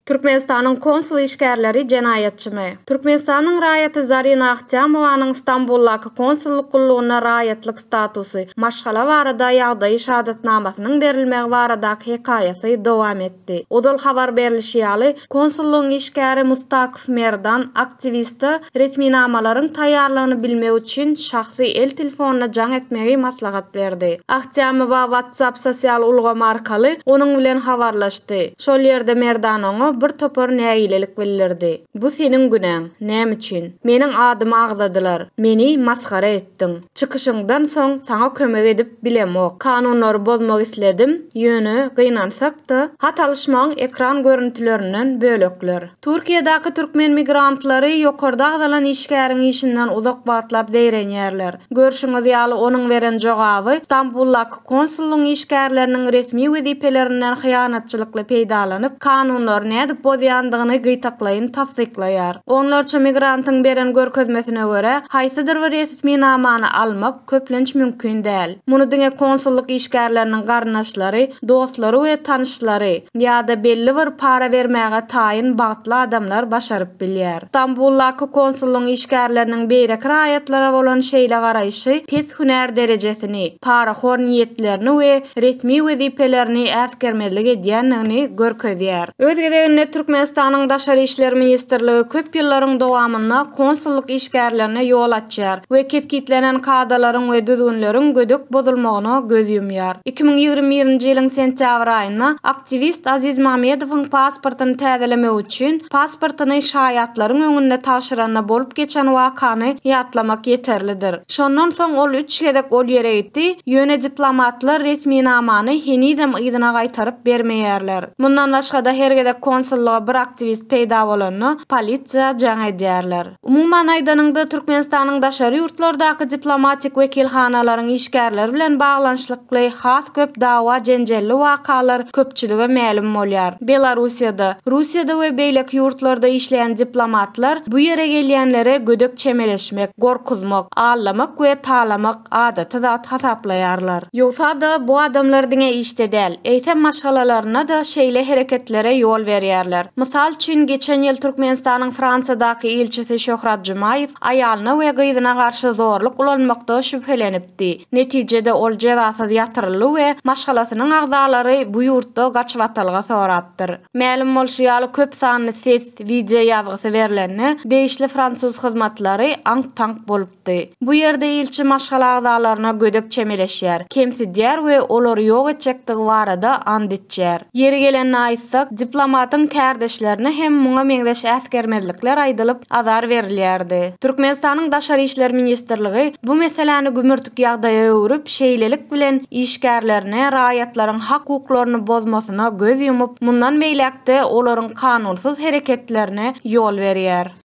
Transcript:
Türkmenistanyň konsul işgärleri jenayatçymy? Türkmenistanyň raýaty Zarina Ahtiyamowanyň Istanbuldaky konsulluk gullugyna raýatlyk statusy maşgala barada ýagdaý şahadatnamasynyň berilmegi baradaky hekaýasy dowam etdi. Odal habar berilişi ýaly konsullugyň işgäri Mustakif Merdan aktivisti resminamalaryň taýýarlygyny bilmek üçin şahsy el telefonuna jaň etmegi maslahat berdi. Ahtiyamowa WhatsApp sosial ulgama arkaly onuň bilen habarlaşdy. Şol ýerde Merdan oňa bir topar näýilelik bildirdi. Bu seniň günaň. Näme üçin? Meniň adymy agzadylar. Meni maskara etdiň. Çykyşyňdan soň saňa kömek edip bilemok. Kanunlary bozmak isledim. Ýöne gynansak-da hatalyşmaň ekran görüntülerinden bölekler. Türkiýedaky türkmen migrantlary ýokarda agzalan işgäriň işinden uzak batlap zeýrenýärler. Görüşüňiz ýaly onuň beren jogaby Istanbuldaky konsullugyň işgärleriniň resmi wezipelerinden hyýanatçylykly peýdalanyp kanunlar nädip bozýandygyny gytaklaýyn tasdiklaýar. Onlarça migrantyň beren görkezmesine görä haýsydyr bir resmi namany almak köplenç mümkin däl. Muny diňe konsulluk işgärleriniň garnaşlary, dostlary we tanyşlary ýa-da belli bir para bermäge taýyn bagtly adamlar başaryp bilýär. Istanbuldaky konsullugyň işgärleriniň beýrek raýatlara bolan şeýle garaýşy pes hüner derejesini, parahor niýetlerini we resmi wezipelerini äsgermezlik edýändigini görkezýär. Özgedeginde Türkmenistanyň Daşary işler ministrligi köp ýyllaryň dowamynda konsulluk işgärlerine ýol açýar we keskitlenen kadalaryň we düzgünleriň gödük bozulmagyna göz ýumýar. 2021-nji ýylyň sentýabr aýynda aktivist Aziz Mahmedowyň pasportyny täzelemek üçin pasportyny şaýatlaryň öňünde tapşyranda bolup geçen wakany ýatlamak ýeterlidir. Şondan soň ol 3 gedek ol ýere gitdi. Ýöne diplomatlar resmi namany henidem ýygyna gaýtaryp bermeýärler. Mundan başga da her gedek konsulluğa bir aktivist peýda bolanyny polisiýa jaň edýärler. Umumyň aýdanyňda Türkmenistanyň daşary ýurtlardaky diplomatik wekilhanalaryň işgärleri bilen baglanşlykly has köp dawa jenjelli wakalar köpçülige ma'lum bolýar. Belarusiýada, Russiýada we beýleki ýurtlarda işleýän diplomatlar bu ýere gelýänlere gödök çemeleşmek, gorkuzmak, ağlamak we talamak adaty zat hasaplaýarlar. Ýogsa da bu adamlar diňe işte däl, eýsem maşgalalaryna da şeýle hereketlere ýol berýärler. Mysal üçin geçen ýyl Türkmenistanyň Fransadaky elçisi Şöhrat Jumaýew aýalyna we gyzyna garşy zorluk ulanmakda şüphelenipdi. Netijede ol jerasaty ýatyryldy we maşgalasynyň agzalary bu ýurtda gaçyp atalga sorapdyr. Ma'lum bolşy ýaly köp sanly ses, video ýazgysy berilende deýişli fransuz hyzmatlary aňk-taňk bolupdy. Bu ýerde elçi maşgala agzalaryna gödök çemeleşýär, kemsidýär we olary ýok etjekdigi barada and etýär. Ýeri gelen aýtsak, diplomatyň kärdeşlerine hem muňa meňzeş äsgermezlikler aýdylyp azar berilýärdi. Türkmenistanyň Daşary işler ministrligi bu meseleni gümürtük ýagdaýa öwürüp şeýlelik bilen işgärlerine raýatlaryň hak hukuklaryny bozmasyna göz ýumup, mundan beýlekde olaryň kanunsyz hereketlerine ýol berýär.